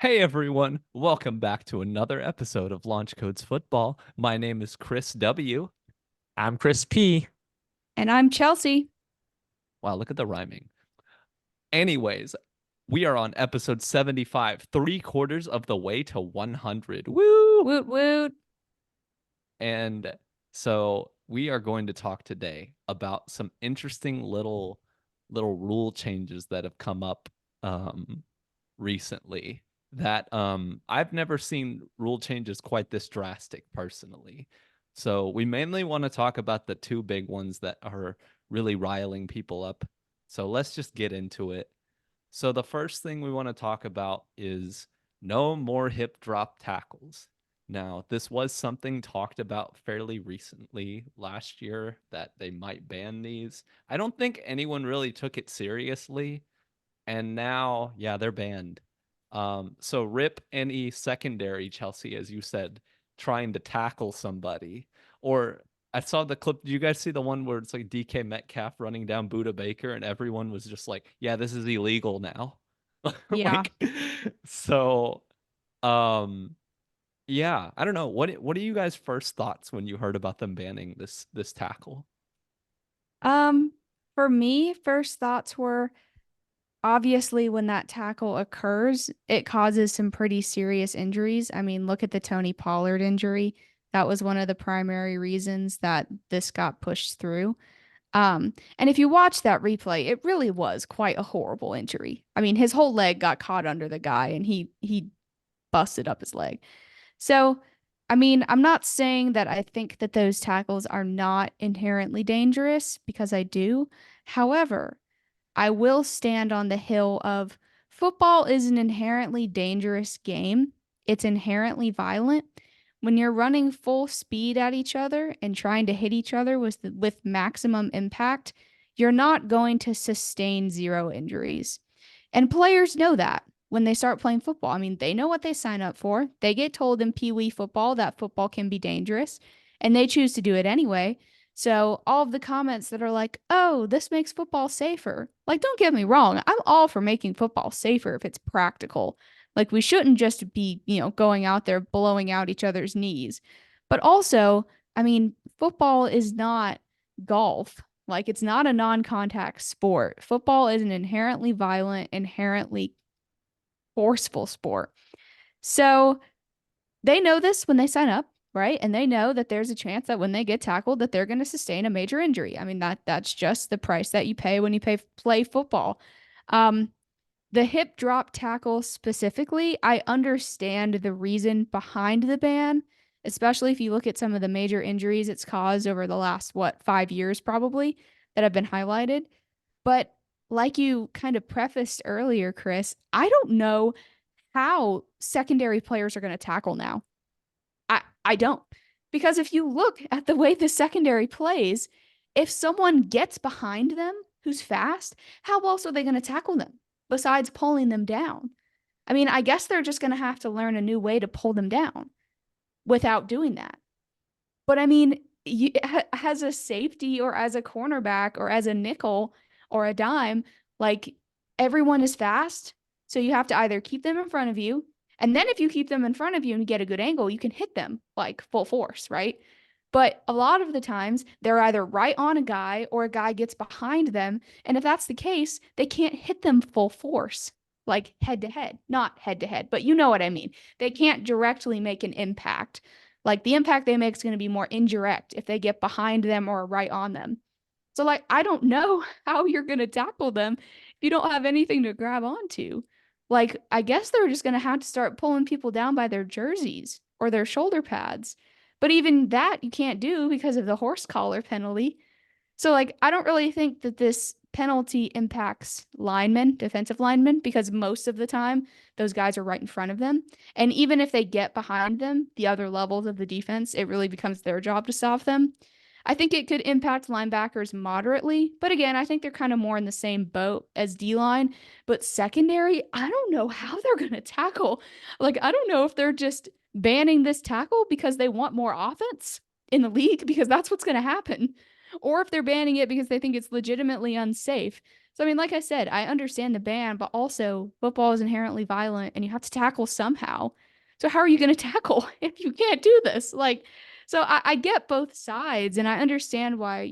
Hey everyone, welcome back to another episode of Launch Codes Football. My name is Chris W. I'm Chris P. And I'm Chelsea. Wow, look at the rhyming. Anyways, we are on episode 75, 3/4 of the way to 100. Woo! Woot woot. And so we are going to talk today about some interesting little rule changes that have come up recently that I've never seen rule changes quite this drastic personally. So we mainly want to talk about the two big ones that are really riling people up. So let's just get into it. So the first thing we want to talk about is no more hip drop tackles. Now, this was something talked about fairly recently last year that they might ban these. I don't think anyone really took it seriously, and now, yeah, they're banned. So rip any secondary, Chelsea, as you said, trying to tackle somebody. Or I saw the clip. Do you guys see the one where it's like DK Metcalf running down Buda Baker and everyone was just like, yeah, this is illegal now. Yeah. Like, so, um, yeah, I don't know. What are you guys' first thoughts when you heard about them banning this tackle? Um, for me, first thoughts were obviously when that tackle occurs, it causes some pretty serious injuries. I mean, look at the Tony Pollard injury. That was one of the primary reasons that this got pushed through. And if you watch that replay, it really was quite a horrible injury. I mean, his whole leg got caught under the guy and he busted up his leg. So, I mean, I'm not saying that I think that those tackles are not inherently dangerous because I do. However, I will stand on the hill of football is an inherently dangerous game. It's inherently violent. When you're running full speed at each other and trying to hit each other with maximum impact, you're not going to sustain zero injuries. And players know that when they start playing football. I mean, they know what they sign up for. They get told in Pee Wee football that football can be dangerous, and they choose to do it anyway. So, all of the comments that are like, oh, this makes football safer. Like, don't get me wrong. I'm all for making football safer if it's practical. Like, we shouldn't just be, going out there blowing out each other's knees. But also, I mean, football is not golf. Like, it's not a non contact sport. Football is an inherently violent, inherently forceful sport. So they know this when they sign up, right? And they know that there's a chance that when they get tackled that they're going to sustain a major injury. I mean that's just the price that you pay when you play football. Um the hip drop tackle specifically, I understand the reason behind the ban, especially if you look at some of the major injuries it's caused over the last 5 years probably that have been highlighted. But like you kind of prefaced earlier, Chris, I don't know how secondary players are going to tackle now. I don't. Because if you look at the way the secondary plays, if someone gets behind them who's fast, how else are they going to tackle them besides pulling them down? I mean, I guess they're just going to have to learn a new way to pull them down without doing that. But I mean, as a safety or as a cornerback or as a nickel or a dime, like everyone is fast. So you have to either keep them in front of you. And then if you keep them in front of you and get a good angle, you can hit them like full force, right? But a lot of the times they're either right on a guy or a guy gets behind them. And if that's the case, they can't hit them full force, like head to head, not head to head, but you know what I mean. They can't directly make an impact. Like the impact they make is going to be more indirect if they get behind them or right on them. So like I don't know how you're going to tackle them if you don't have anything to grab onto. Like I guess they're just going to have to start pulling people down by their jerseys or their shoulder pads. But even that you can't do because of the horse collar penalty. So like I don't really think that this penalty impacts linemen, defensive linemen, because most of the time those guys are right in front of them. And even if they get behind them, the other levels of the defense, it really becomes their job to stop them. I think it could impact linebackers moderately, but again, I think they're kind of more in the same boat as D line. But secondary, I don't know how they're going to tackle. Like, I don't know if they're just banning this tackle because they want more offense in the league, because that's what's going to happen, or if they're banning it because they think it's legitimately unsafe. So, I mean, like I said, I understand the ban, but also football is inherently violent and you have to tackle somehow. So, how are you going to tackle if you can't do this? Like, so I get both sides and I understand why,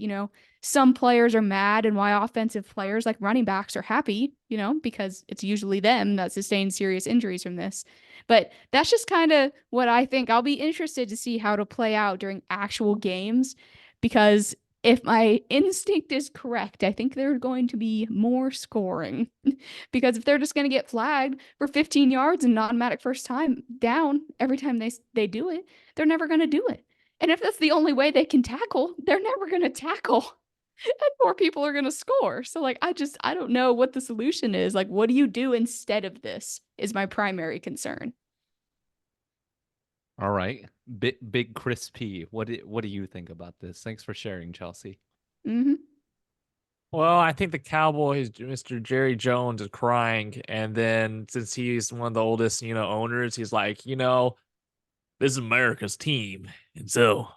some players are mad and why offensive players like running backs are happy, because it's usually them that sustain serious injuries from this. But that's just kind of what I think. I'll be interested to see how to play out during actual games because if my instinct is correct, I think there's going to be more scoring because if they're just going to get flagged for 15 yards and automatic first time down every time they do it, they're never going to do it. And if that's the only way they can tackle, they're never going to tackle. And more people are going to score. So like I don't know what the solution is. Like what do you do instead of this is my primary concern. All right. Big Chris P. What do you think about this? Thanks for sharing, Chelsea. Mhm. Well, I think the Cowboys, Mr. Jerry Jones, is crying, and then since he's one of the oldest, owners, he's like, this is America's team, and so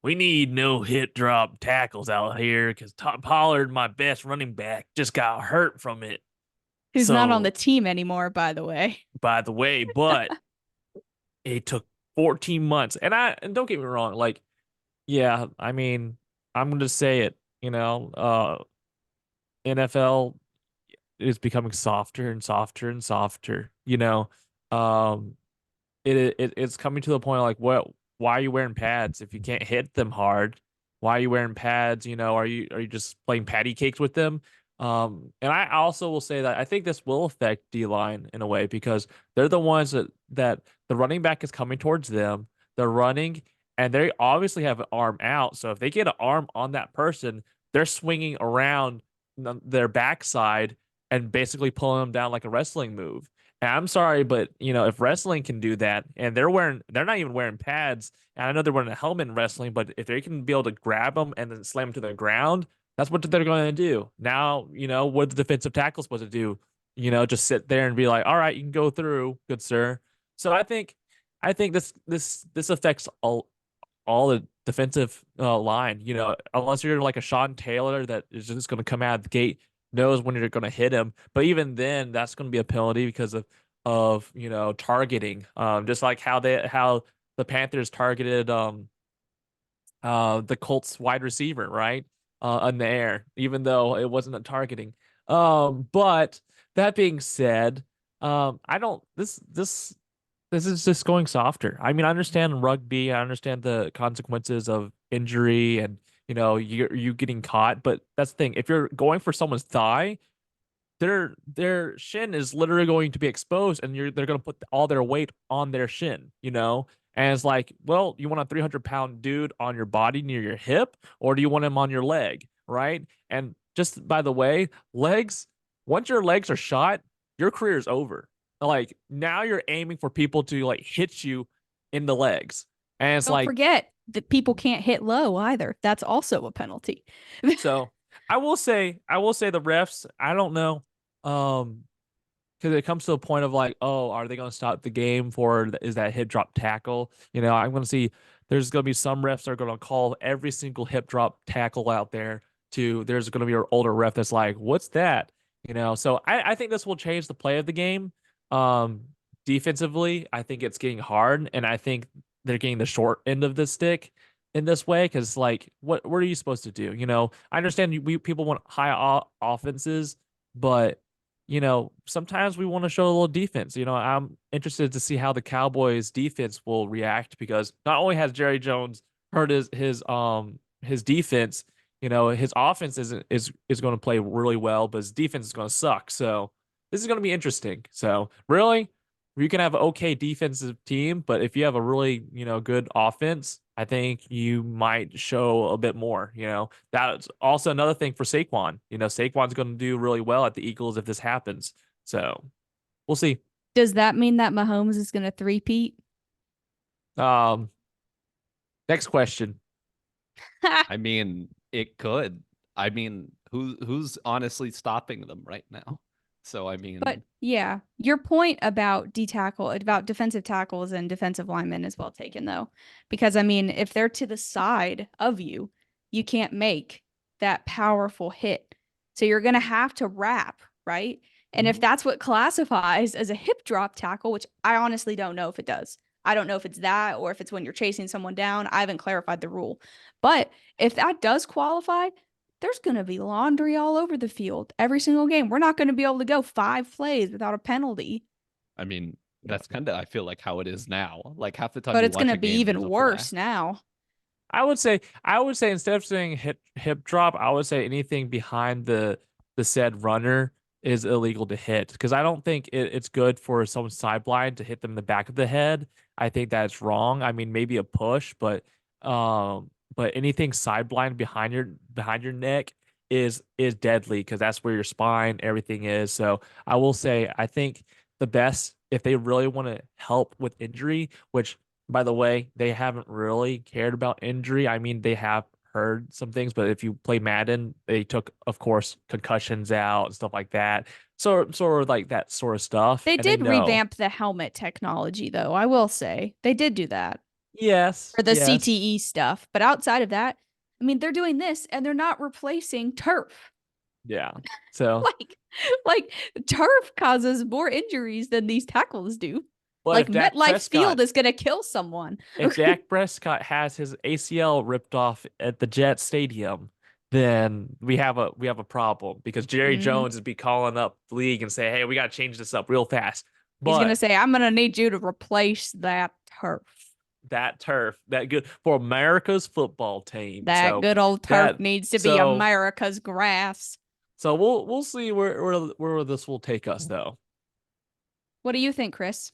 we need no hit drop tackles out here because Pollard, my best running back, just got hurt from it. Who's not on the So, team anymore, by the way. by the way, but it took 14 months, and don't get me wrong, like, yeah, I mean, I'm gonna say it, NFL is becoming softer and softer and softer. Um, it's coming to the point like, what? Why are you wearing pads if you can't hit them hard? Why are you wearing pads? Are you just playing patty cakes with them? And I also will say that I think this will affect D line in a way because they're the ones that the running back is coming towards them. They're running and they obviously have an arm out. So if they get an arm on that person, they're swinging around their backside and basically pulling them down like a wrestling move. And I'm sorry, but if wrestling can do that, and they're not even wearing pads, and I know they're wearing a helmet in wrestling, but if they can be able to grab them and then slam them to the ground, that's what they're going to do. Now, what the defensive tackle supposed to do? Just sit there and be like, all right, you can go through, good sir. So I think this affects all the defensive line. Unless you're like a Sean Taylor that is just going to come out of the gate, knows when you're going to hit him. But even then, that's going to be a penalty because of targeting. Just like how the Panthers targeted the Colts wide receiver, right? In the air, even though it wasn't a targeting. But that being said, I don't this is just going softer. I mean, I understand rugby, I understand the consequences of injury and you getting caught, but that's the thing. If you're going for someone's thigh, their shin is literally going to be exposed and they're going to put all their weight on their shin. And it's like, well, you want a 300-pound dude on your body near your hip, or do you want him on your leg, right? And just by the way, once your legs are shot, your career is over. Like now you're aiming for people to like hit you in the legs. And it's Don't like, forget that people can't hit low either. That's also a penalty. so I will say the refs, I don't know. Um, because it comes to a point of like, oh, are they going to stop the game for is that hip drop tackle? I'm going to see there's going to be some refs that are going to call every single hip drop tackle out there. There's going to be an older ref that's like, what's that? So I think this will change the play of the game. Um, Defensively, I think it's getting hard, and I think they're getting the short end of the stick in this way because like, what are you supposed to do? I understand people want high offenses, but sometimes we want to show a little defense. I'm interested to see how the Cowboys defense will react because not only has Jerry Jones hurt his defense, his offense is going to play really well, but his defense is going to suck. So this is going to be interesting. So really, you can have an okay defensive team, but if you have a really, good offense, I think you might show a bit more. That's also another thing for Saquon. Saquon's going to do really well at the Eagles if this happens. So we'll see. Does that mean that Mahomes is going to three-peat? Um, Next question. I mean, it could. I mean, who's honestly stopping them right now? So I mean, But yeah, your point about about defensive tackles and defensive linemen is well taken though. Because I mean, if they're to the side of you, you can't make that powerful hit. So you're going to have to wrap, right? And if that's what classifies as a hip drop tackle, which I honestly don't know if it does. I don't know if it's that or if it's when you're chasing someone down. I haven't clarified the rule. But if that does qualify, there's going to be laundry all over the field every single game. We're not going to be able to go 5 plays without a penalty. I mean, that's kind of, I feel like, how it is now. Like half the time But you it's going watch to a be game, there's even a worse flag. now. I would say instead of saying hip drop, I would say anything behind the said runner is illegal to hit, because I don't think it's good for someone's sideline to hit them in the back of the head. I think that's wrong. I mean, maybe a push, but anything sideline behind your neck is deadly, because that's where your spine, everything is. So I will say, I think the best, if they really want to help with injury, which, by the way, they haven't really cared about injury. I mean, they have heard some things, but if you play Madden, they took, of course, concussions out and stuff like that. Sort of like that sort of stuff. They And they did know. revamp the helmet technology, though. I will say they did do that Yes, for the yes. CTE stuff. But outside of that, I mean, they're doing this and they're not replacing turf. Yeah. So, like turf causes more injuries than these tackles do. but Like if Dak MetLife Prescott Field is gonna kill someone. if Dak Prescott has his ACL ripped off at the Jet Stadium, then we have a problem, because Jerry Mhm. Jones would be calling up the league and say, "Hey, we got to change this up real fast." He's gonna But say, "I'm gonna need you to replace that turf. that turf, that good for America's football team. That good old turf That needs to be so America's grass." so we'll see where this will take us, though. What do you think, Chris?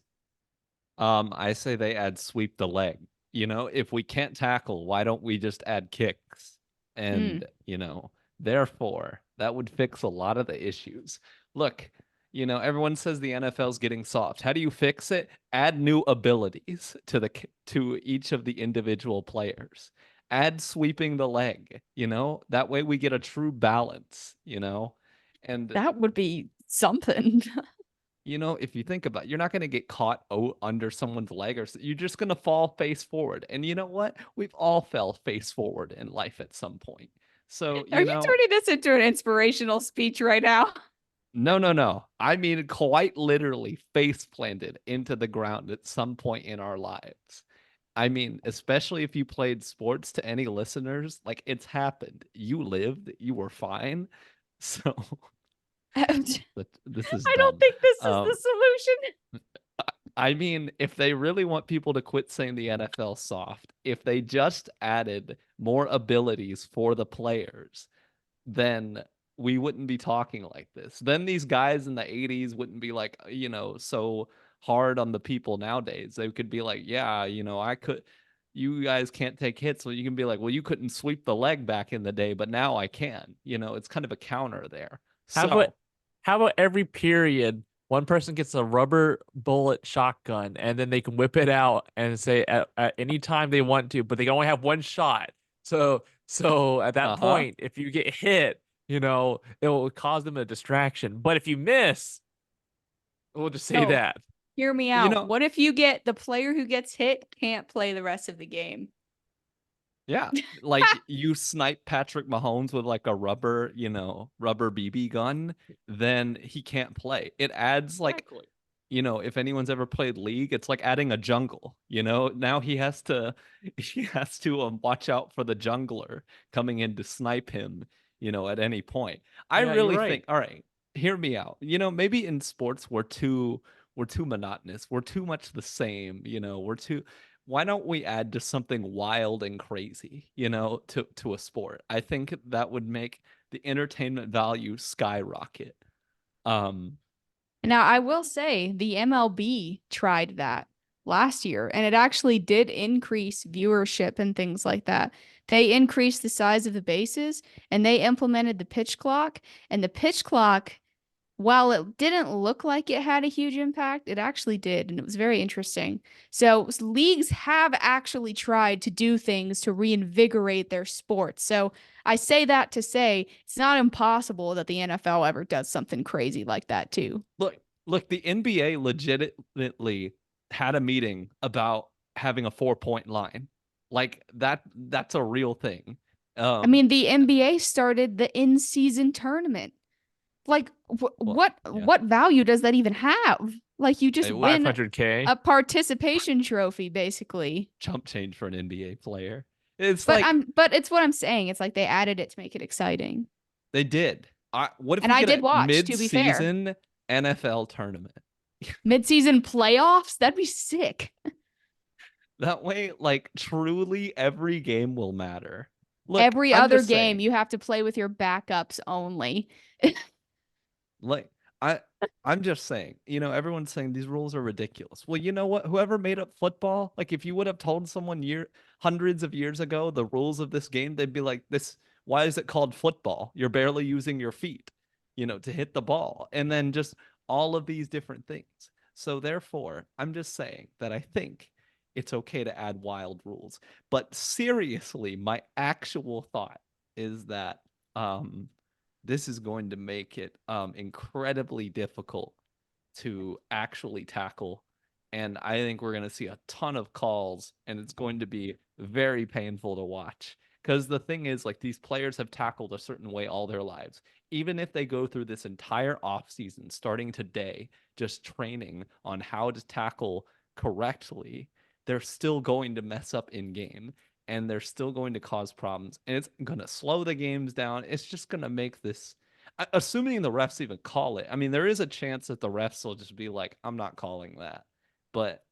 I say they add sweep the leg. If we can't tackle, why don't we just add kicks? Mm, And, therefore, that would fix a lot of the issues. Look, everyone says the NFL's getting soft. How do you fix it? Add new abilities to each of the individual players. Add sweeping the leg, That way we get a true balance. And that would be something. if you think about it, you're not going to get caught under someone's leg, or you're just going to fall face forward. And you know what? We've all fell face forward in life at some point. So, Are you turning this into an inspirational speech right now? no, no, no. I mean, quite literally face planted into the ground at some point in our lives. I mean, especially if you played sports, to any listeners, like it's happened. You lived, you were fine. So this is I don't dumb. think this is Um, the solution. I mean, if they really want people to quit saying the NFL soft, if they just added more abilities for the players, then we wouldn't be talking like this. Then these guys in the 80s wouldn't be like, so hard on the people nowadays. They could be like, yeah, you guys can't take hits. So you can be like, well, you couldn't sweep the leg back in the day, but now I can. It's kind of a counter there. How about So, how about every period one person gets a rubber bullet shotgun, and then they can whip it out and say at any time they want to, but they can only have one shot. So at that uh-huh. point, if you get hit, it will cause them a distraction. But if you miss, we'll just say No, that. hear me You out. know, What if you get the player who gets hit can't play the rest of the game? Yeah, like you snipe Patrick Mahomes with like a rubber BB gun, then he can't play. It adds like, Exactly. if anyone's ever played League, it's like adding a jungle, Now he has to he has to watch out for the jungler coming in to snipe him, at any point. I Yeah, you're really right. think, all right, hear me out. Maybe in sports we're too monotonous. We're too much the same, we're too why don't we add just something wild and crazy, to a sport? I think that would make the entertainment value skyrocket. Um, Now, I will say the MLB tried that last year, and it actually did increase viewership and things like that. They increased the size of the bases and they implemented the pitch clock. And the pitch clock, while it didn't look like it had a huge impact, it actually did. And it was very interesting. So, leagues have actually tried to do things to reinvigorate their sports. So, I say that to say it's not impossible that the NFL ever does something crazy like that, too. look, the NBA legitimately had a meeting about having a 4-point line. Like that's a real thing. I mean, the NBA started the in-season tournament. Like, what value does that even have? Like, you just win 500K. a participation trophy, basically. Chump change for an NBA player. It's But like but it's what I'm saying. It's like they added it to make it exciting. they did. What if And we I get did a watch, to be fair. mid-season NFL tournament? Mid-season playoffs? That'd be sick. That way, like, truly every game will matter. Look, Every I'm other just game, saying, you have to play with your backups only. like, I'm just saying, everyone's saying these rules are ridiculous. Well, you know what? Whoever made up football, like, if you would have told someone hundreds of years ago the rules of this game, they'd be like, why is it called football? You're barely using your feet, to hit the ball. And then just all of these different things. So therefore, I'm just saying that I think it's okay to add wild rules. But seriously, my actual thought is that this is going to make it incredibly difficult to actually tackle. And I think we're going to see a ton of calls, and it's going to be very painful to watch. Because the thing is, like, these players have tackled a certain way all their lives. Even if they go through this entire offseason, starting today, just training on how to tackle correctly, they're still going to mess up in game, and they're still going to cause problems. And it's going to slow the games down. It's just going to make this, assuming the refs even call it. I mean, there is a chance that the refs will just be like, I'm not calling that. But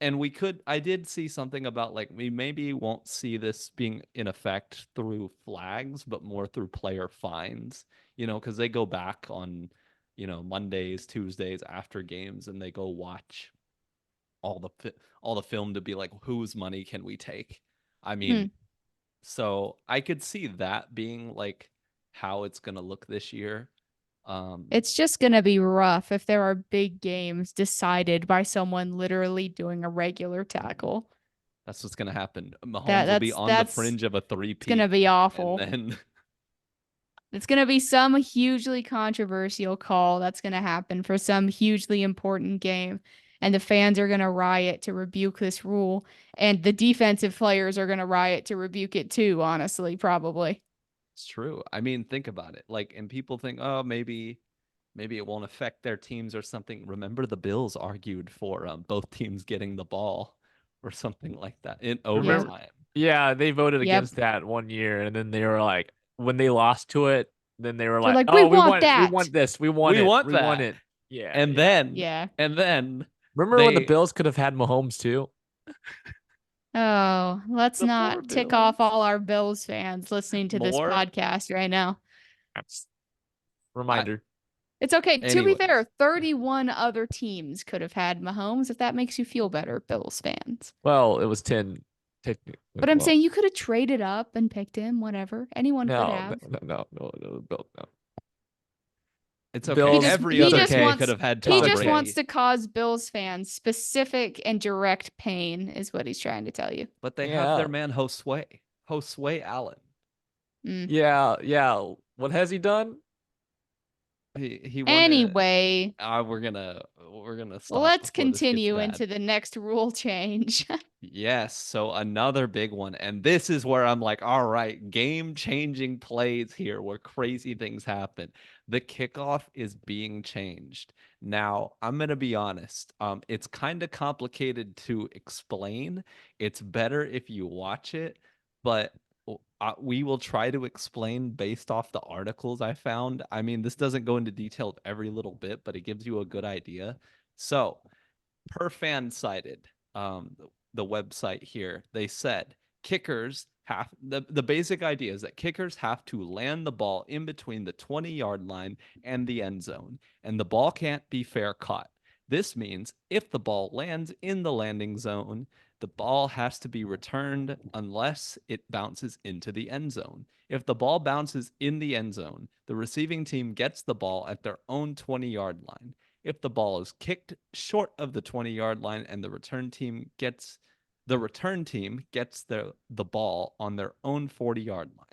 and I did see something about, like, we maybe won't see this being in effect through flags, but more through player fines, because they go back on, Mondays, Tuesdays after games, and they go watch all the film to be like, whose money can we take? I mean, so I could see that being like how it's gonna look this year. It's just going to be rough if there are big games decided by someone literally doing a regular tackle. That's what's gonna happen. That Mahomes will be on the that's fringe of a it's going to three-peat, be and awful. then It's going to be some hugely controversial call that's going to happen for some hugely important game. And the fans are going to riot to rebuke this rule. And the defensive players are going to riot to rebuke it too, honestly, probably. it's true. I mean, think about it. Like, and people think, oh, maybe it won't affect their teams or something. Remember, the Bills argued for both teams getting the ball or something like that in Remember? overtime. Yeah, they voted Yep. against that one year, and then they were like, when they lost to it, then they were They're like, like, we "Oh, we want want that. this, we want We it, want we want that. it." Yeah, And yeah. then Yeah. Remember when the Bills could have had Mahomes too? Oh, let's The poor not tick Bills. off all our Bills fans listening to this More? podcast right now. Reminder. It's okay. To be fair, Anyways. 31 other teams could have had Mahomes if that makes you feel better, Bills fans. Well, it was 10 technically. But I'm saying you could have traded up and picked him, whatever. Anyone could no, have. no, Bill, no. It's okay. Bills, Every he other just team wants could have had he Tom just Brady. wants to cause Bills fans specific and direct pain is what he's trying to tell you. But they have their man Josue Allen. Yeah. What has he done? He won Anyway, we're gonna stop. let's before this gets continue bad. into the next rule change. Yes, so another big one, and this is where I'm like, all right, game-changing plays here where crazy things happen. The kickoff is being changed. Now, I'm gonna be honest. It's kind of complicated to explain. It's better if you watch it, but we will try to explain based off the articles I found. I mean, this doesn't go into detail of every little bit, but it gives you a good idea. So, per FanSided, the website here, they said kickers have the basic idea is that kickers have to land the ball in between the 20-yard line and the end zone, and the ball can't be fair caught. This means if the ball lands in the landing zone, the ball has to be returned unless it bounces into the end zone. If the ball bounces in the end zone, the receiving team gets the ball at their own 20-yard line. If the ball is kicked short of the 20-yard line and the return team gets the ball on their own 40-yard line.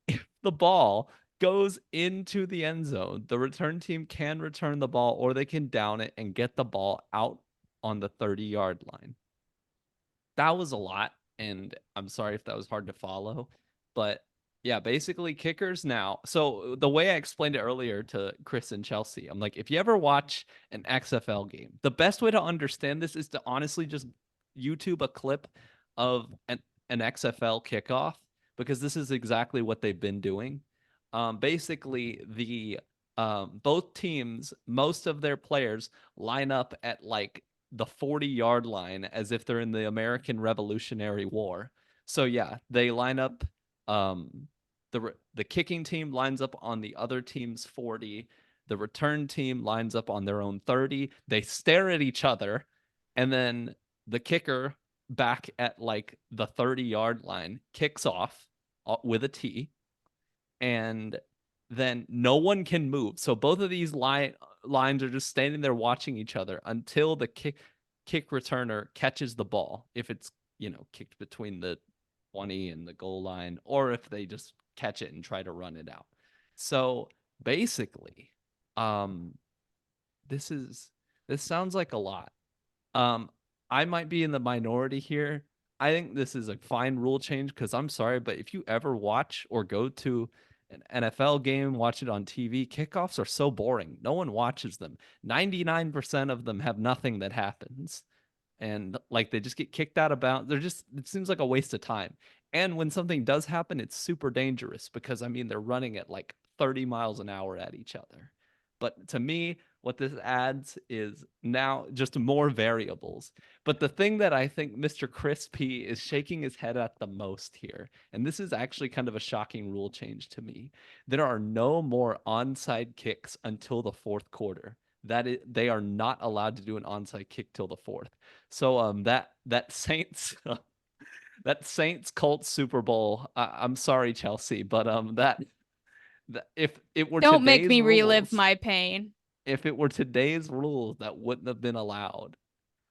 If the ball goes into the end zone, the return team can return the ball or they can down it and get the ball out on the 30-yard line. That was a lot, and I'm sorry if that was hard to follow. But yeah, basically kickers now. So the way I explained it earlier to Chris and Chelsea, I'm like, if you ever watch an XFL game, the best way to understand this is to honestly just YouTube a clip of an XFL kickoff, because this is exactly what they've been doing. Basically, the both teams, most of their players line up at like the 40-yard line as if they're in the American Revolutionary War. So yeah, they line up. Um, the kicking team lines up on the other team's 40. The return team lines up on their own 30. They stare at each other, and then the kicker back at like the 30-yard line kicks off with a T, and then no one can move. So both of these lines are just standing there watching each other until the kick returner catches the ball. If it's, kicked between the 20 and the goal line, or if they just catch it and try to run it out. So basically, this sounds like a lot. I might be in the minority here. I think this is a fine rule change, because I'm sorry, but if you ever watch or go to an NFL game, watch it on TV, kickoffs are so boring. No one watches them. 99% of them have nothing that happens. And like they just get kicked out of bounds. It seems like a waste of time. And when something does happen, it's super dangerous, because I mean they're running at like 30 miles an hour at each other. But to me, what this adds is now just more variables. But the thing that I think Mr. Crispy is shaking his head at the most here, and this is actually kind of a shocking rule change to me, there are no more onside kicks until the fourth quarter. They are not allowed to do an onside kick till the fourth. So that Saints that Saints Colts Super Bowl, I'm sorry, Chelsea, but that if it were Don't make today's me relive rules, my pain. if it were today's rules, that wouldn't have been allowed.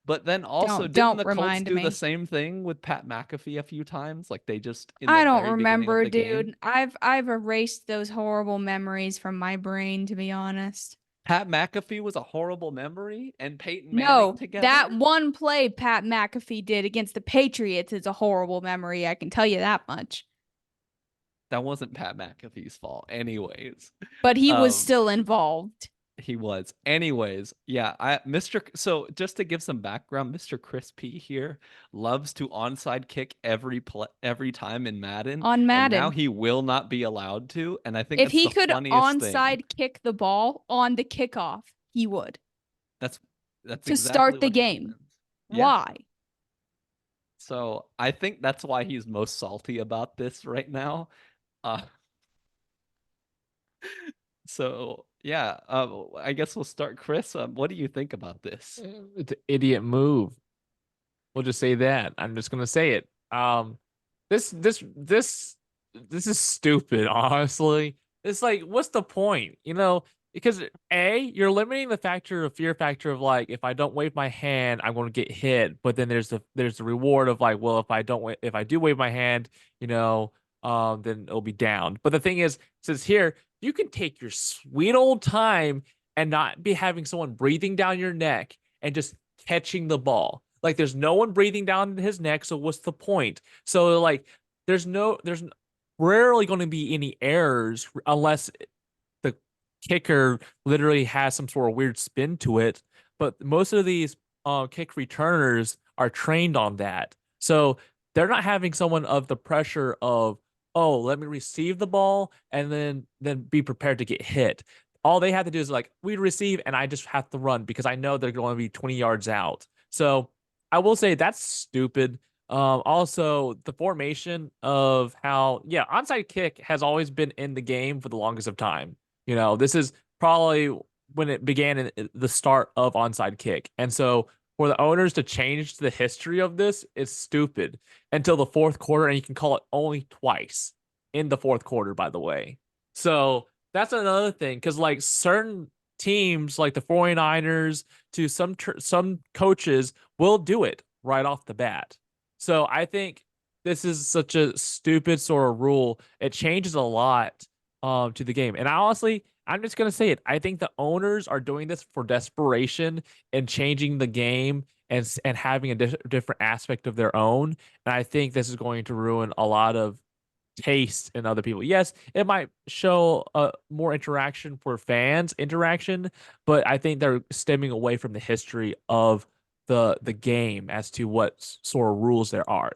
But then also, didn't Don't the Colts remind do the me. same thing with Pat McAfee a few times? Like they just in the I don't very beginning of remember, the game, dude. I've erased those horrible memories from my brain, to be honest. Pat McAfee was a horrible memory, and Peyton Manning No, that together. one play Pat McAfee did against the Patriots is a horrible memory. I can tell you that much. That wasn't Pat McAfee's fault, anyways. But he was Um, still involved. He was. Anyways, yeah, so just to give some background, Mr. Chris P here loves to onside kick every time in Madden, On and now Madden. he will not be allowed to, and I think If that's he the could funniest thing. onside kick the ball on the kickoff, he would That's that's to exactly start the what game. happens. Yeah. Why? So I think that's why he's most salty about this right now. Uh so yeah, I guess we'll start, Chris. What do you think about this? It's an idiot move. We'll just say that. I'm just gonna say it. This this this this is stupid, honestly. It's like, what's the point? Because you're limiting the fear factor of like, if I don't wave my hand, I'm going to get hit. But then there's the reward of like, well, if I do wave my hand, then it'll be down. But the thing is, since here you can take your sweet old time and not be having someone breathing down your neck and just catching the ball. Like there's no one breathing down his neck, so what's the point? So like there's rarely going to be any errors unless the kicker literally has some sort of weird spin to it. But most of these kick returners are trained on that. So they're not having someone of the pressure of, oh, let me receive the ball and then be prepared to get hit. All they have to do is like, we receive and I just have to run because I know they're going to be 20 yards out. So I will say that's stupid. Also, the formation of how, yeah, onside kick has always been in the game for the longest of time. This is probably when it began in the start of onside kick. And so for the owners to change the history of this is stupid until the fourth quarter, and you can call it only twice in the fourth quarter, by the way. So that's another thing, because like certain teams like the 49ers to some coaches will do it right off the bat. So I think this is such a stupid sort of rule. It changes a lot to the game. And I'm just gonna say it. I think the owners are doing this for desperation and changing the game and having a different aspect of their own. And I think this is going to ruin a lot of taste in other people. Yes, it might show more interaction for fans, but I think they're stemming away from the history of the game as to what sort of rules there are,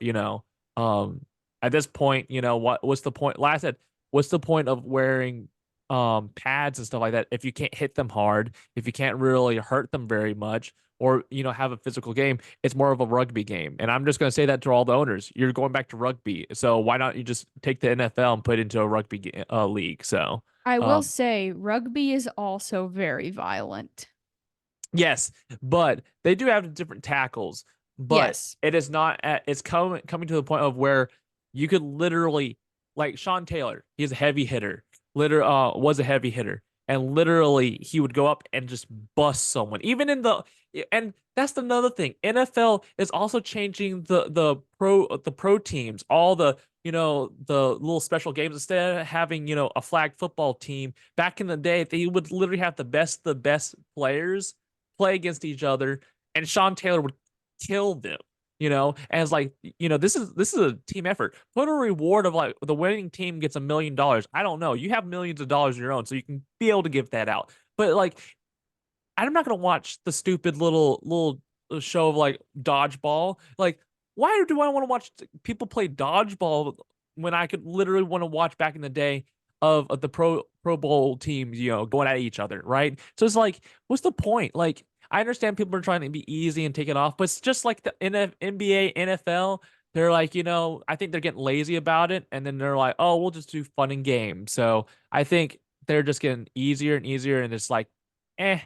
At this point, what's the point? Like I said, what's the point of wearing pads and stuff like that if you can't hit them hard, if you can't really hurt them very much, or have a physical game? It's more of a rugby game. And I'm just going to say that to all the owners. You're going back to rugby. So why not you just take the NFL and put it into a rugby league? So, I will um, say rugby is also very violent. yes, but they do have different tackles, but Yes. it is not it's coming to the point of where you could literally, like Sean Taylor, he's a heavy hitter. Was a heavy hitter. And literally he would go up and just bust someone. Even in the and that's another thing. NFL is also changing the pro teams, all the little special games. Instead of having, a flag football team, back in the day, they would literally have the best players play against each other, and Sean Taylor would kill them. And it's like, this is a team effort. Put a reward of like the winning team gets $1 million. I don't know. You have millions of dollars of your own, so you can be able to give that out. But like, I'm not gonna watch the stupid little show of like dodgeball. Like, why do I want to watch people play dodgeball when I could literally want to watch back in the day of the Pro Bowl teams, going at each other, right? So it's like, what's the point? Like, I understand people are trying to be easy and take it off, but it's just like the NBA, NFL. They're like, I think they're getting lazy about it, and then they're like, oh, we'll just do fun and games. So I think they're just getting easier and easier, and it's like, eh,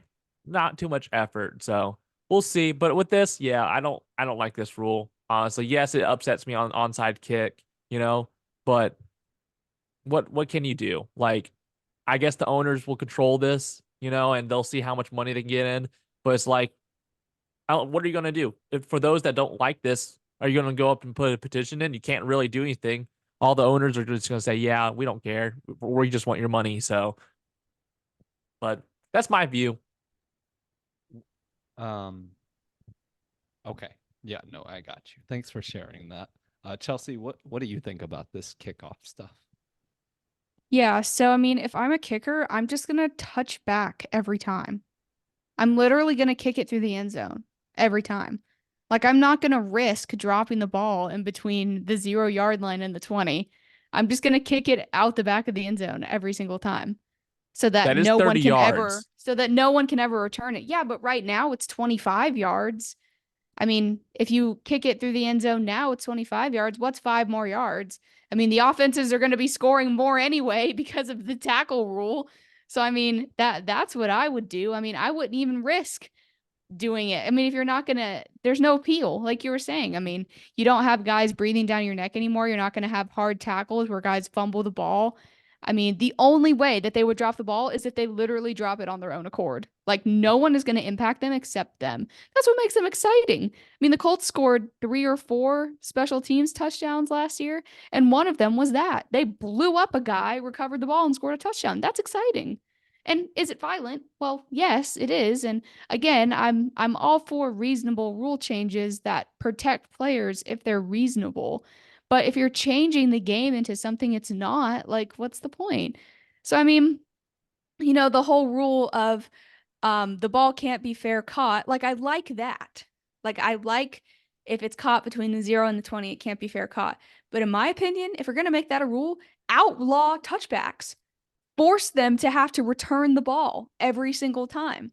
not too much effort. So we'll see. But with this, yeah, I don't like this rule. Honestly, yes, it upsets me on onside kick, but what can you do? Like, I guess the owners will control this, and they'll see how much money they can get in. But it's like, what are you gonna do? For those that don't like this, are you gonna go up and put a petition in? You can't really do anything. All the owners are just gonna say, "Yeah, we don't care. We just want your money." So, but that's my view. Um, okay. Yeah, no, I got you. Thanks for sharing that. Chelsea, what do you think about this kickoff stuff? Yeah, so I mean, if I'm a kicker, I'm just gonna touch back every time. I'm literally gonna kick it through the end zone every time. Like I'm not gonna risk dropping the ball in between the 0 yard line and the 20. I'm just gonna kick it out the back of the end zone every single time. That is 30 yards. So that no one can ever return it. Yeah, but right now it's 25 yards. I mean, if you kick it through the end zone now, it's 25 yards. What's 5 more yards? I mean, the offenses are going to be scoring more anyway because of the tackle rule. So I mean, that's what I would do. I mean, I wouldn't even risk doing it. I mean, if you're not gonna, there's no appeal, like you were saying. I mean, you don't have guys breathing down your neck anymore. You're not gonna have hard tackles where guys fumble the ball. I mean, the only way that they would drop the ball is if they literally drop it on their own accord. Like no one is gonna impact them except them. That's what makes them exciting. I mean, the Colts scored 3 or 4 special teams touchdowns last year, and one of them was that. They blew up a guy, recovered the ball, and scored a touchdown. That's exciting. And is it violent? Well, yes, it is. And again, I'm all for reasonable rule changes that protect players if they're reasonable. But if you're changing the game into something it's not, like what's the point? So I mean, the whole rule of the ball can't be fair caught, like I like that. Like I like if it's caught between the 0 and the 20, it can't be fair caught. But in my opinion, if we're going to make that a rule, outlaw touchbacks, force them to have to return the ball every single time.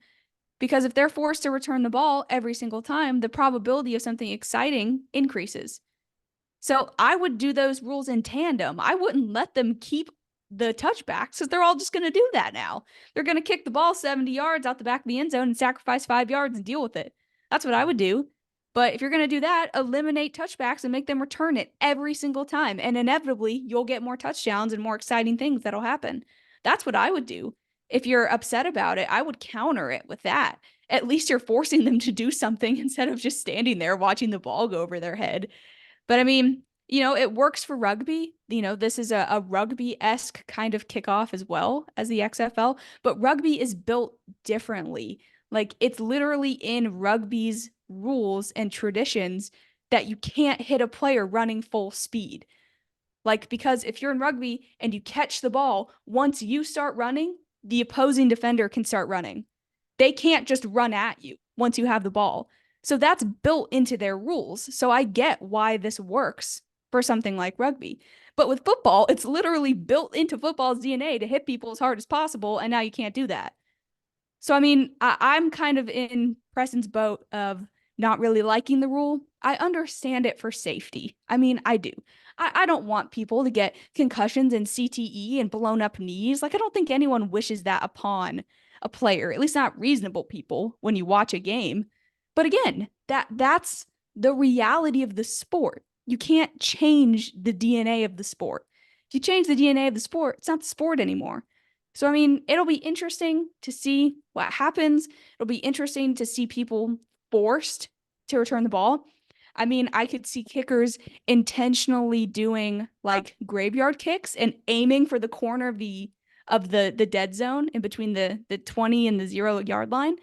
Because if they're forced to return the ball every single time, the probability of something exciting increases. So I would do those rules in tandem. I wouldn't let them keep the touchbacks because they're all just going to do that now. They're going to kick the ball 70 yards out the back of the end zone and sacrifice 5 yards and deal with it. That's what I would do. But if you're going to do that, eliminate touchbacks and make them return it every single time. And inevitably, you'll get more touchdowns and more exciting things that'll happen. That's what I would do. If you're upset about it, I would counter it with that. At least you're forcing them to do something instead of just standing there watching the ball go over their head. But I mean, it works for rugby. This is a rugby-esque kind of kickoff as well as the XFL, but rugby is built differently. Like it's literally in rugby's rules and traditions that you can't hit a player running full speed. Like, because if you're in rugby and you catch the ball, once you start running, the opposing defender can start running. They can't just run at you once you have the ball. So that's built into their rules. So I get why this works for something like rugby. But with football, it's literally built into football's DNA to hit people as hard as possible. And now you can't do that. So, I mean, I'm kind of in Preston's boat of not really liking the rule. I understand it for safety. I mean, I do. I don't want people to get concussions and CTE and blown up knees. Like, I don't think anyone wishes that upon a player, at least not reasonable people when you watch a game. But again, that's the reality of the sport. You can't change the DNA of the sport. If you change the DNA of the sport, it's not the sport anymore. So, I mean, it'll be interesting to see what happens. It'll be interesting to see people forced to return the ball. I mean, I could see kickers intentionally doing like graveyard kicks and aiming for the corner of the dead zone in between the 20 and the 0 yard line.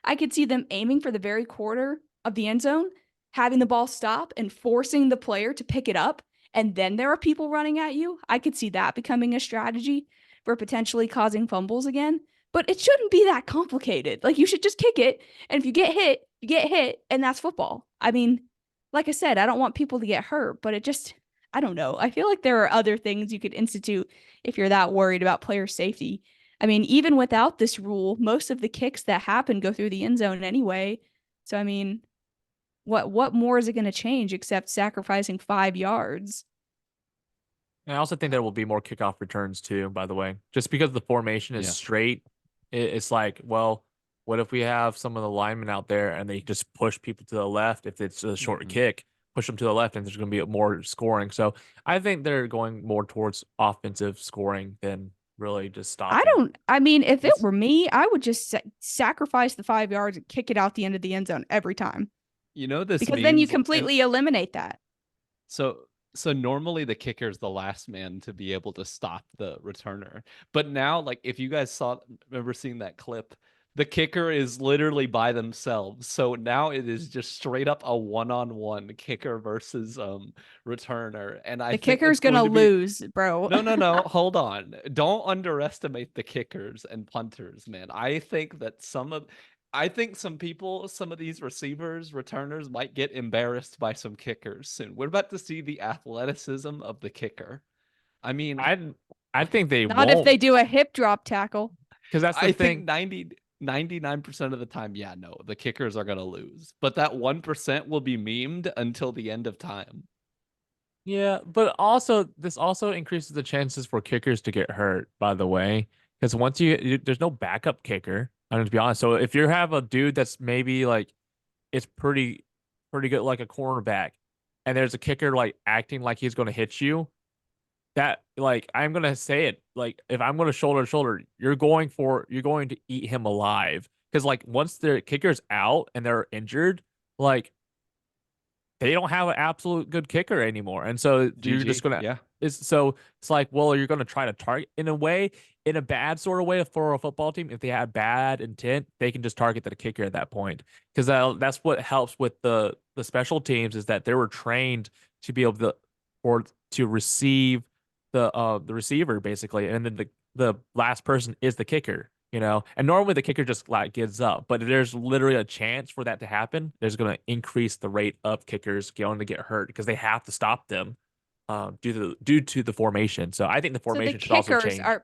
I could see them aiming for the very quarter of the end zone, having the ball stop and forcing the player to pick it up. And then there are people running at you. I could see that becoming a strategy for potentially causing fumbles again. But it shouldn't be that complicated. Like, you should just kick it. And if you get hit, you get hit. And that's football. I mean, like I said, I don't want people to get hurt, but I don't know. I feel like there are other things you could institute if you're that worried about player safety. I mean, even without this rule, most of the kicks that happen go through the end zone anyway. So, I mean, what more is it going to change except sacrificing 5 yards? And I also think there will be more kickoff returns too, by the way. Just because the formation is Yeah. straight, it's like, well, what if we have some of the linemen out there and they just push people to the left if it's a short kick, push them to the left and there's going to be more scoring. So I think they're going more towards offensive scoring than really just stopping. I mean, if it were me, I would just sacrifice the 5 yards and kick it out the end of the end zone every time. You know, this Because then you means, and completely eliminate that. so normally the kicker is the last man to be able to stop the returner. But now, like, if you guys remember seeing that clip, the kicker is literally by themselves. So now it is just straight up a one-on-one kicker versus returner. And I The think kicker's it's going gonna to be lose, bro. no, hold on. Don't underestimate the kickers and punters, man. I think some of these receivers, returners might get embarrassed by some kickers soon. We're about to see the athleticism of the kicker. I mean, I think they Not won't. if they do a hip drop tackle. Because that's the I thing. think 99% of the time, yeah, no, the kickers are going to lose. But that 1% will be memed until the end of time. Yeah, but also this also increases the chances for kickers to get hurt, by the way. Because once there's no backup kicker. I'm going to be honest. So if you have a dude that's maybe like it's pretty good like a cornerback, and there's a kicker like acting like he's going to hit you, that like I'm going to say it, like if I'm going to shoulder to shoulder, you're going to eat him alive. Because like once the kicker's out and they're injured, like they don't have an absolute good kicker anymore. And so you're just gonna yeah. it's like, well, you're gonna try to target in a way, in a bad sort of way for a football team. If they have bad intent, they can just target the kicker at that point. Because that's what helps with the special teams is that they were trained to be able to or to receive the receiver basically, and then the last person is the kicker. And normally the kicker just like gives up, but there's literally a chance for that to happen. There's going to increase the rate of kickers going to get hurt because they have to stop them due to the formation. So I think the So the formation should also kickers change. are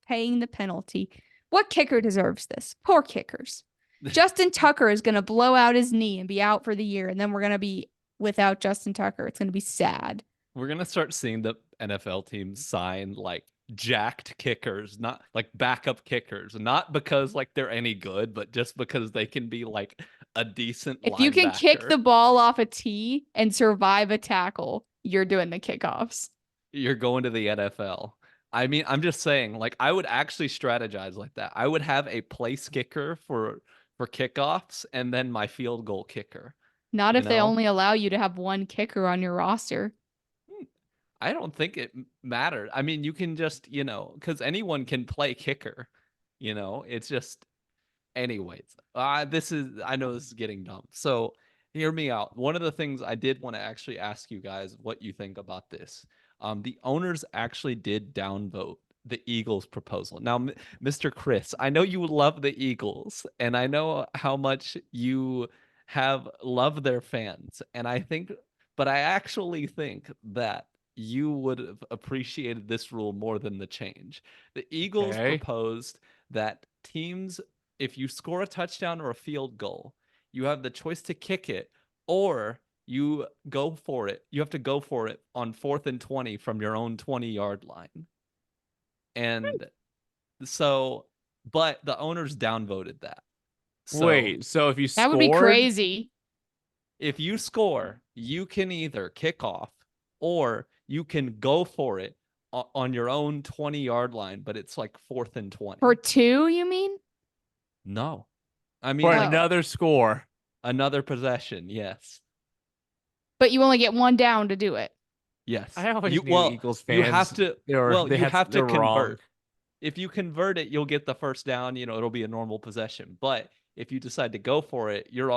paying the penalty. What kicker deserves this? Poor kickers. Justin Tucker is going to blow out his knee and be out for the year, and then we're going to be without Justin Tucker. It's going to be sad. We're going to start seeing the NFL teams sign like jacked kickers, not like backup kickers, not because like they're any good, but just because they can be like a decent If linebacker. you can kick the ball off a tee and survive a tackle, you're doing the kickoffs. You're going to the NFL. I mean, I'm just saying, like, I would actually strategize like that. I would have a place kicker for kickoffs and then my field goal kicker. Not You if they know? only allow you to have one kicker on your roster. I don't think it matters. I mean, you can just, because anyone can play kicker. It's just, anyways. I know this is getting dumb. So hear me out. One of the things I did want to actually ask you guys what you think about this. the owners actually did downvote the Eagles proposal. Now, Mr. Chris, I know you love the Eagles, and I know how much you have loved their fans, and but I actually think that you would have appreciated this rule more than the change. The Eagles Okay. proposed that teams, if you score a touchdown or a field goal, you have the choice to kick it, or you go for it. You have to go for it on 4th and 20 from your own 20-yard line. And so, but the owners downvoted that. So Wait, so if you That would be scored, crazy. if you score, you can either kick off or you can go for it on your own 20-yard line, but it's like 4th and 20. For 2, you mean? No. I mean, for like another score. another possession. Yes. But you only get one down to do it. Yes. I always You, knew well, Eagles you fans. have to, well, they you have to they're wrong. convert. If you convert it, you'll get the first down. It'll be a normal possession. But if you decide to go for it, you're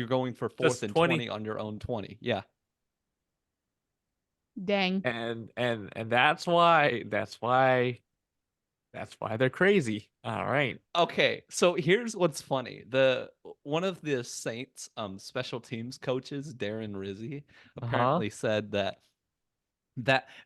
going for 4th Just and 20. 20 on your own 20. Yeah. Dang. And that's why they're crazy. All right. Okay, so here's what's funny. One of the Saints special teams coaches, Darren Rizzi, apparently said that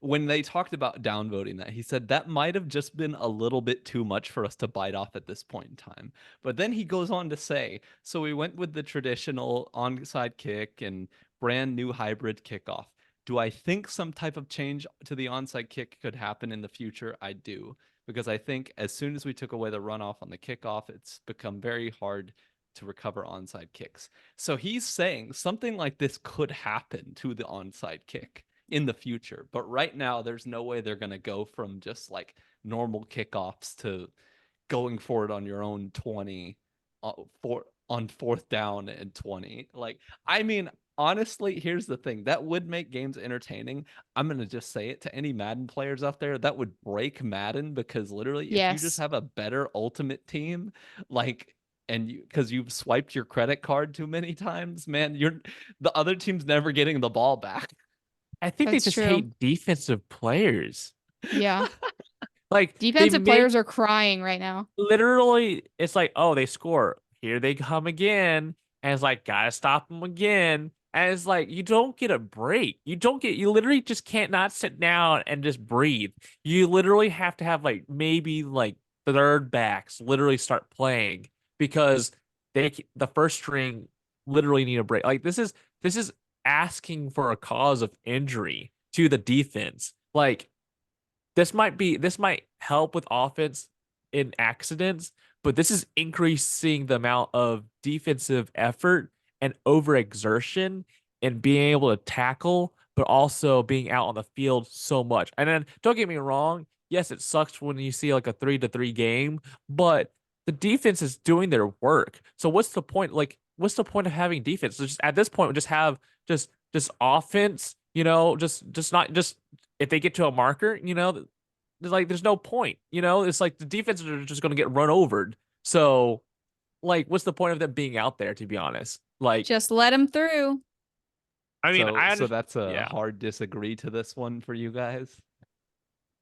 when they talked about downvoting that, he said that might have just been a little bit too much for us to bite off at this point in time. But then he goes on to say, so we went with the traditional onside kick and brand new hybrid kickoff. Do I think some type of change to the onside kick could happen in the future? I do, because I think as soon as we took away the runoff on the kickoff, it's become very hard to recover onside kicks. So he's saying something like this could happen to the onside kick in the future. But right now, there's no way they're going to go from just like normal kickoffs to going for it on your own 20 on 4th down and 20. Like, I mean, honestly, here's the thing that would make games entertaining. I'm going to just say it to any Madden players out there, that would break Madden, because literally, if you just Yes. have a better ultimate team, like, and because you've swiped your credit card too many times, man, the other team's never getting the ball back. I think That's they just true. hate defensive players. Yeah. Like Defensive players are crying right now. literally, it's like, oh, they score. Here they come again. And it's like, gotta stop them again. And it's like, you don't get a break. You literally just can't not sit down and just breathe. You literally have to have like maybe like third backs literally start playing, because the first string literally need a break. Like this is asking for a cause of injury to the defense. Like this might help with offense in accidents, but this is increasing the amount of defensive effort and overexertion and being able to tackle, but also being out on the field so much. And then don't get me wrong, yes, it sucks when you see like a 3-3 game, but the defense is doing their work. So what's the point? Like, what's the point of having defense? So just at this point, just have just offense, just not just if they get to a marker, there's no point, it's like the defenses are just going to get run over. So like, what's the point of them being out there, to be honest? Like, Just let them through. I mean, so that's a yeah. hard disagree to this one for you guys.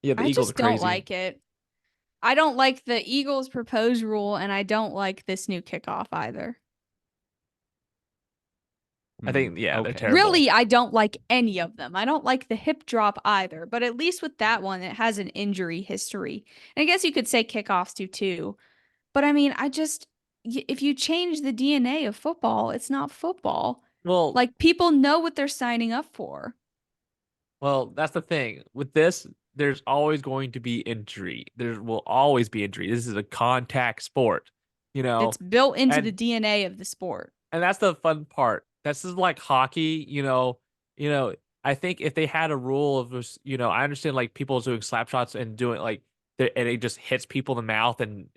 Yeah, the I Eagles just are crazy. don't like it. I don't like the Eagles' proposed rule, and I don't like this new kickoff either. I think, yeah, they're Okay. terrible. Really, I don't like any of them. I don't like the hip drop either, but at least with that one, it has an injury history. And I guess you could say kickoffs do too. But I mean, if you change the DNA of football, it's not football. Well, Like, people know what they're signing up for. well, that's the thing. With this, there's always going to be injury. There will always be injury. This is a contact sport, It's built into the and DNA of the sport. and that's the fun part. This is like hockey, I think if they had a rule of just, I understand like people doing slap shots and doing like and it just hits people in the mouth, and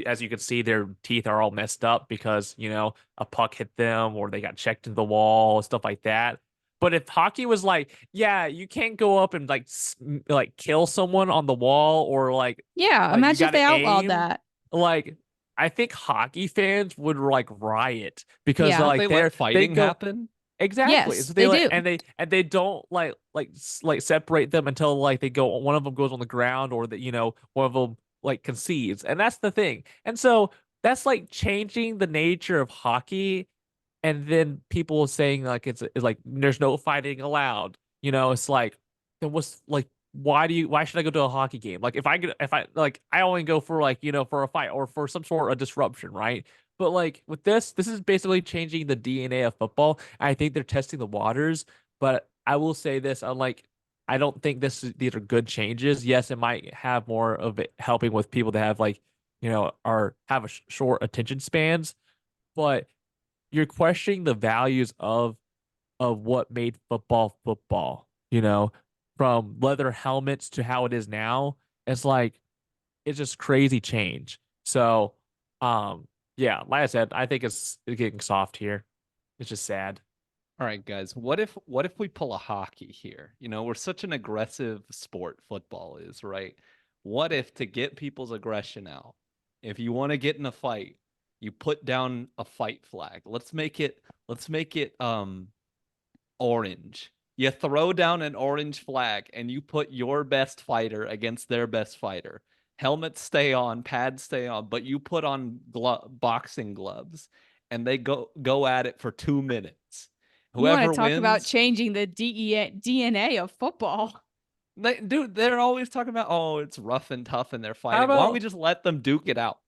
as you can see, their teeth are all messed up because a puck hit them or they got checked into the wall, stuff like that. But if hockey was like, yeah, you can't go up and like kill someone on the wall, or like Yeah, you imagine if gotta they outlawed aim, that. like I think hockey fans would like riot because Yeah. like They let they fighting go happen. Exactly. Yes, So they they like do. and they don't like separate them until like they go one of them goes on the ground or that one of them like concedes. And that's the thing. And so that's like changing the nature of hockey and then people saying like it's like there's no fighting allowed. It's like then what's like why should I go to a hockey game? Like if I like I only go for like for a fight or for some sort of disruption, right? But like with this is basically changing the DNA of football. I think they're testing the waters, but I will say this, I don't think these are good changes. Yes, it might have more of it helping with people that have like, are have a short attention spans, but you're questioning the values of what made football football, from leather helmets to how it is now. It's like it's just crazy change. So, yeah, like I said, I think it's getting soft here. It's just sad. All right, guys. What if we pull a hockey here? We're such an aggressive sport, football is, right? What if to get people's aggression out, if you want to get in a fight, you put down a fight flag. Let's make it orange. You throw down an orange flag and you put your best fighter against their best fighter. Helmets stay on, pads stay on, but you put on boxing gloves and they go at it for 2 minutes. You want to Whoever talk about wins, changing the DNA of football? they're always talking about, oh, it's rough and tough and they're How fighting. Why don't we about just let them duke it out?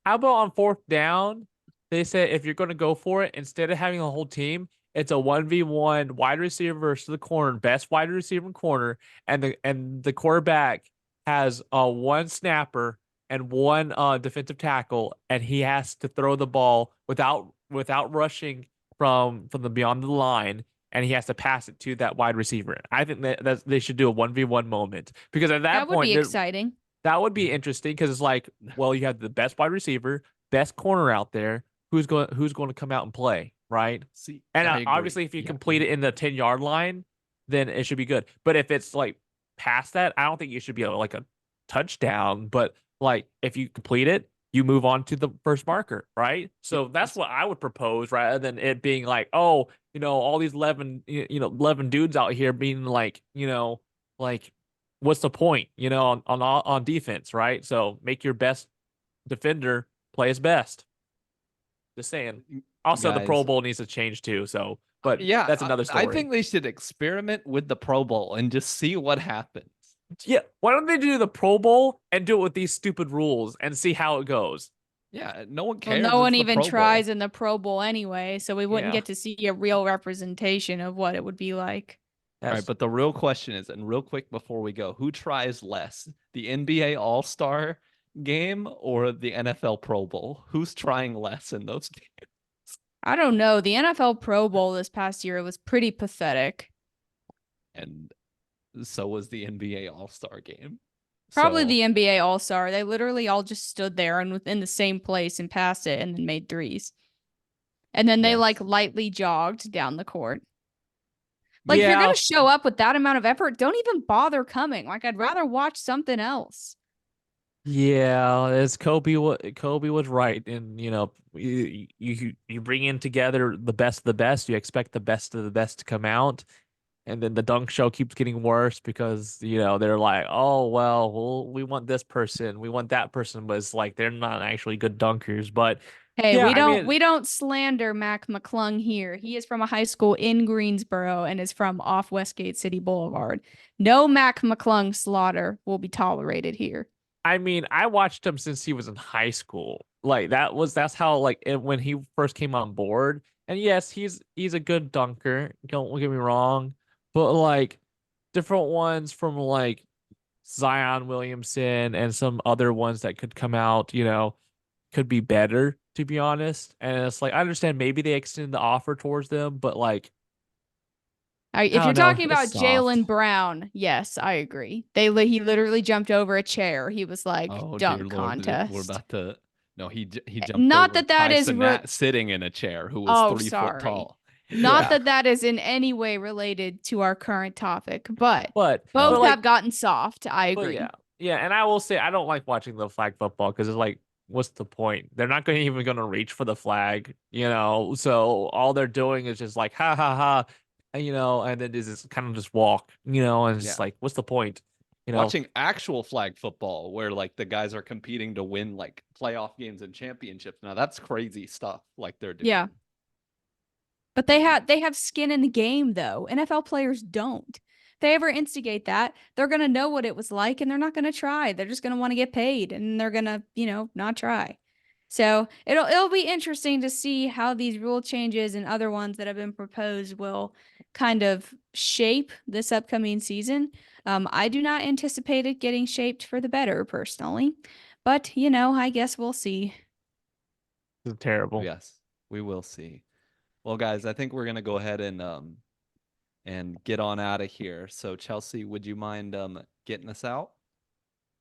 how about on fourth down? They said if you're going to go for it, instead of having a whole team, it's a 1v1 wide receiver versus the corner, best wide receiver and corner, and the quarterback has one snapper and one defensive tackle, and he has to throw the ball without rushing from the beyond the line, and he has to pass it to that wide receiver. I think that they should do a 1v1 moment because at that That would point be exciting. that would be interesting because it's like, well, you have the best wide receiver, best corner out there. Who's going to come out and play, right? See, And I agree. obviously, if you Yeah. complete it in the 10-yard line, then it should be good. But if it's like past that, I don't think it should be like a touchdown. But like if you complete it, you move on to the first marker, right? So that's what I would propose, rather than it being like, oh, all these 11 dudes out here being like, like what's the point, on defense, right? So make your best defender play his best. Just saying. Also, the Pro Guys, Bowl needs to change too. So, but yeah, that's another I story. think they should experiment with the Pro Bowl and just see what happens. Yeah, why don't they do the Pro Bowl and do it with these stupid rules and see how it goes? Yeah, no one Well, cares. no It's one the even Pro tries Bowl. in the Pro Bowl anyway, so we wouldn't Yeah, get to see a real representation of what it would be like. All right, that's but the real question is, and real quick before we go, who tries less, the NBA All-Star game or the NFL Pro Bowl? Who's trying less in those games? I don't know. The NFL Pro Bowl this past year was pretty pathetic. And so was the NBA All-Star game. Probably So, the NBA All-Star. They literally all just stood there and within the same place and passed it and then made threes. And then they like yes. lightly jogged down the court. Like if you're yeah, gonna show up with that amount of effort, don't even bother coming. Like I'd rather watch something else. yeah. As Kobe was right, and you bring in together the best of the best. You expect the best of the best to come out, and then the dunk show keeps getting worse because they're like, oh well, we want this person, we want that person, but it's like they're not actually good dunkers. But Hey, yeah, we I don't mean, we don't slander Mac McClung here. He is from a high school in Greensboro and is from off Westgate City Boulevard. No Mac McClung slaughter will be tolerated here. I watched him since he was in high school. Like that's how when he first came on board. And yes, he's a good dunker. Don't get me wrong, but like different ones from like Zion Williamson and some other ones that could come out, could be better, to be honest. And it's like I understand maybe they extended the offer towards them, but like All right, if I you're don't know, talking it's about soft. Jalen Brown, yes, I agree. He literally jumped over a chair. He was like Oh dear dunk Lord, we're contest. about to. No, he jumped Not over that that is Tyson Nat sitting in a chair, who was oh, 3 foot sorry. tall. Not Yeah. that that is in any way related to our current topic, but But both No, have like gotten soft. I But yeah, agree. yeah, and I will say I don't like watching the flag football because it's like what's the point? They're not even going to reach for the flag, you know. So all they're doing is just like ha ha ha, and then is just kind of just walk, and it's just Yeah. like, what's the point? Watching actual flag football where like the guys are competing to win like playoff games and championships. Now that's crazy stuff like they're doing. Yeah. But they have skin in the game though. NFL players don't. If they ever instigate that, they're gonna know what it was like and they're not gonna try. They're just gonna want to get paid and they're gonna, not try. So it'll be interesting to see how these rule changes and other ones that have been proposed will kind of shape this upcoming season. I do not anticipate it getting shaped for the better personally, but I guess we'll see. It's terrible. Yes, we will see. Well, guys, I think we're gonna go ahead and get on out of here. So Chelsea, would you mind getting us out?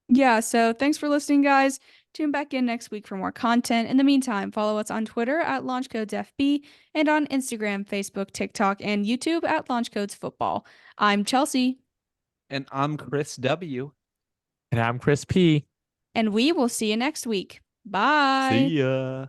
Yeah, so thanks for listening, guys. Tune back in next week for more content. In the meantime, follow us on Twitter at LaunchCodesFB and on Instagram, Facebook, TikTok, and YouTube at LaunchCodesFootball. I'm Chelsea, And I'm Chris W. And I'm Chris P. and we will see you next week. Bye. See ya.